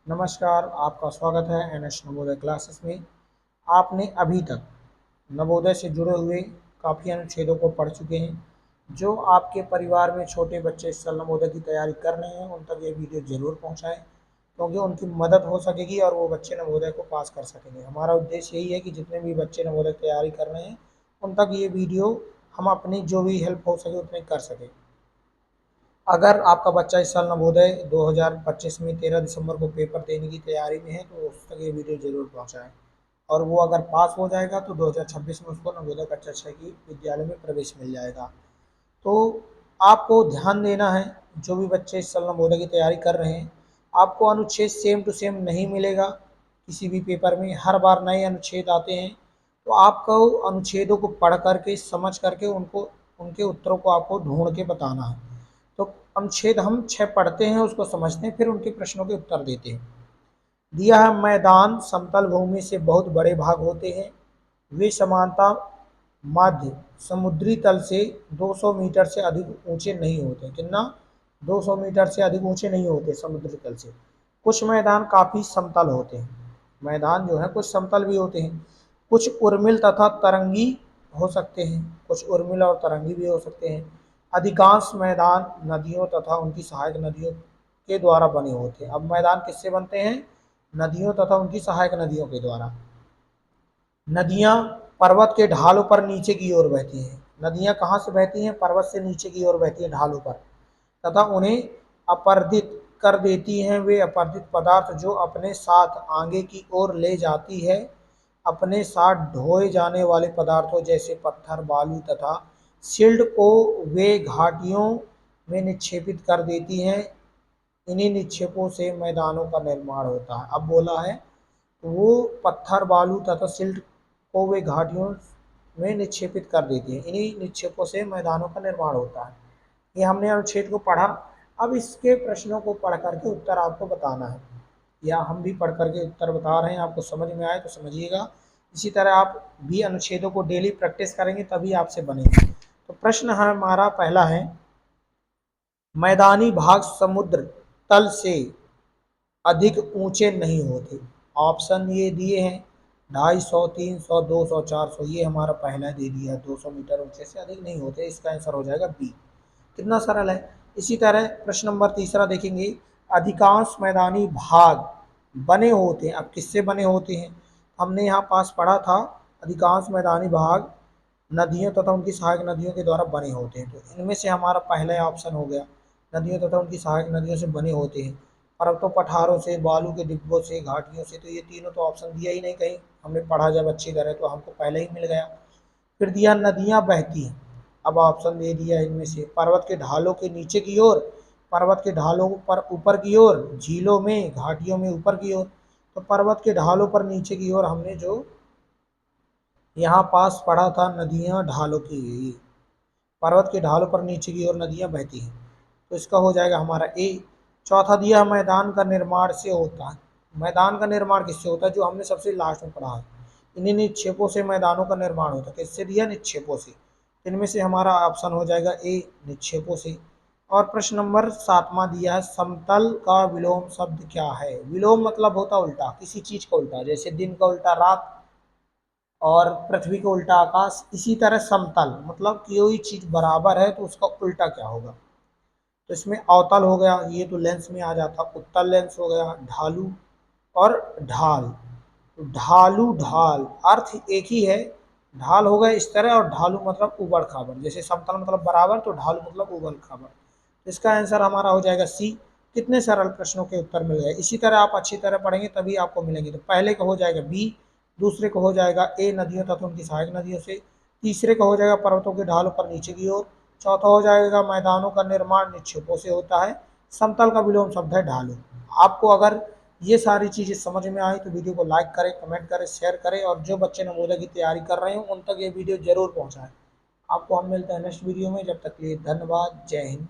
नमस्कार, आपका स्वागत है एनएस नवोदय क्लासेस में। आपने अभी तक नवोदय से जुड़े हुए काफ़ी अनुच्छेदों को पढ़ चुके हैं। जो आपके परिवार में छोटे बच्चे इस साल नवोदय की तैयारी कर रहे हैं, उन तक ये वीडियो ज़रूर पहुँचाएँ, क्योंकि उनकी मदद हो सकेगी और वो बच्चे नवोदय को पास कर सकेंगे। हमारा उद्देश्य यही है कि जितने भी बच्चे नवोदय की तैयारी कर रहे हैं, उन तक ये वीडियो हम अपनी जो भी हेल्प हो सके उतनी कर सकें। अगर आपका बच्चा इस साल नवोदय 2025 में 13 दिसंबर को पेपर देने की तैयारी में है, तो उस तक ये वीडियो ज़रूर पहुंचाएं। और वो अगर पास हो जाएगा तो 2026 में उसको नवोदय कक्षा 6 की विद्यालय में प्रवेश मिल जाएगा। तो आपको ध्यान देना है, जो भी बच्चे इस साल नवोदय की तैयारी कर रहे हैं, आपको अनुच्छेद सेम टू सेम नहीं मिलेगा। किसी भी पेपर में हर बार नए अनुच्छेद आते हैं, तो आपको अनुच्छेदों को पढ़ करके समझ करके उनको उनके उत्तरों को आपको ढूंढ के बताना है। तो अनुच्छेद हम 6 पढ़ते हैं, उसको समझते हैं, फिर उनके प्रश्नों के उत्तर देते हैं। दिया है, मैदान समतल भूमि से बहुत बड़े भाग होते हैं। वे समानता माध्य समुद्री तल से 200 मीटर से अधिक ऊंचे नहीं होते। कितना? 200 मीटर से अधिक ऊंचे नहीं होते समुद्री तल से। कुछ मैदान काफ़ी समतल होते हैं। मैदान जो है कुछ समतल भी होते हैं। कुछ उर्मिल तथा तरंगी हो सकते हैं। कुछ उर्मिल और तरंगी भी हो सकते हैं। अधिकांश मैदान नदियों तथा उनकी सहायक नदियों के द्वारा बने होते हैं। अब मैदान किससे बनते हैं? नदियों तथा उनकी सहायक नदियों के द्वारा। नदियाँ पर्वत के ढालों पर नीचे की ओर बहती हैं। नदियाँ कहाँ से बहती हैं? पर्वत से नीचे की ओर बहती हैं, ढालों पर, तथा उन्हें अपर्दित कर देती हैं। वे अपर्दित पदार्थ जो अपने साथ आगे की ओर ले जाती है, अपने साथ ढोए जाने वाले पदार्थों जैसे पत्थर, बालू तथा सिल्ट को वे घाटियों में निक्षेपित कर देती हैं। इन्हीं निक्षेपों से मैदानों का निर्माण होता है। अब बोला है, वो पत्थर, बालू तथा सिल्ट को वे घाटियों में निक्षेपित कर देती हैं। इन्हीं निक्षेपों से मैदानों का निर्माण होता है। ये हमने अनुच्छेद को पढ़ा। अब इसके प्रश्नों को पढ़ करके उत्तर आपको बताना है, या हम भी पढ़ करके उत्तर बता रहे हैं। आपको समझ में आए तो समझिएगा। इसी तरह आप भी अनुच्छेदों को डेली प्रैक्टिस करेंगे, तभी आपसे बनेंगे। तो प्रश्न है हमारा पहला है, मैदानी भाग समुद्र तल से अधिक ऊंचे नहीं होते। ऑप्शन ये दिए हैं, 250, 300, 200, 400। ये हमारा पहला दे दिया है, 200 मीटर ऊंचे से अधिक नहीं होते। इसका आंसर हो जाएगा बी। कितना सरल है। इसी तरह प्रश्न नंबर तीसरा देखेंगे, अधिकांश मैदानी भाग बने होते हैं। अब किससे बने होते हैं? हमने यहाँ पास पढ़ा था, अधिकांश मैदानी भाग नदियों तथा उनकी सहायक नदियों के द्वारा बने होते हैं। तो इनमें से हमारा पहला ऑप्शन हो गया, नदियों तथा उनकी सहायक नदियों से बने होते हैं। पर्वतों, पठारों से, बालू के डिब्बों से, घाटियों से। तो ये तीनों तो ऑप्शन दिया ही नहीं कहीं, हमने पढ़ा जब अच्छी तरह तो हमको पहले ही मिल गया। फिर दिया नदियाँ बहती हैं। अब ऑप्शन दे दिया इनमें से, पर्वत के ढालों के नीचे की ओर, पर्वत के ढालों पर ऊपर की ओर, झीलों में, घाटियों में ऊपर की ओर। तो पर्वत के ढालों पर नीचे की ओर हमने जो यहाँ पास पढ़ा था, नदियाँ ढालों की, पर्वत के ढालों पर नीचे की ओर नदियाँ बहती हैं। तो इसका हो जाएगा हमारा ए। चौथा दिया, मैदान का निर्माण से होता है। मैदान का निर्माण किससे होता है? जो हमने सबसे लास्ट में पढ़ा है, इन्हीं निक्षेपों से मैदानों का निर्माण होता है। किससे दिया? निक्षेपों से। इनमें से हमारा ऑप्शन हो जाएगा ए, निक्षेपों से। और प्रश्न नंबर 7वां दिया है, समतल का विलोम शब्द क्या है? विलोम मतलब होता उल्टा, किसी चीज का उल्टा, जैसे दिन का उल्टा रात और पृथ्वी का उल्टा आकाश। इसी तरह समतल मतलब कोई चीज बराबर है तो उसका उल्टा क्या होगा? तो इसमें अवतल हो गया, ये तो लेंस में आ जाता। उत्तल लेंस हो गया, ढालू और ढाल। तो ढालू ढाल अर्थ एक ही है। ढाल हो गया इस तरह, और ढालू मतलब उबड़ खाबड़। जैसे समतल मतलब बराबर, तो ढालू मतलब उबड़ खाबड़। तो इसका आंसर हमारा हो जाएगा सी। कितने सरल प्रश्नों के उत्तर मिल गए। इसी तरह आप अच्छी तरह पढ़ेंगे तभी आपको मिलेंगे। तो पहले का हो जाएगा बी, दूसरे का हो जाएगा ए, नदियों तथा उनकी सहायक नदियों से। तीसरे का हो जाएगा पर्वतों के ढालों पर नीचे की ओर। चौथा हो जाएगा मैदानों का निर्माण निक्षेपों से होता है। समतल का विलोम शब्द है ढालू। आपको अगर ये सारी चीज़ें समझ में आई तो वीडियो को लाइक करें, कमेंट करें, शेयर करें, और जो बच्चे नवोदय की तैयारी कर रहे हैं उन तक ये वीडियो जरूर पहुंचाएं। आपको हम मिलते हैं नेक्स्ट वीडियो में। जब तक के लिए धन्यवाद। जय हिंद।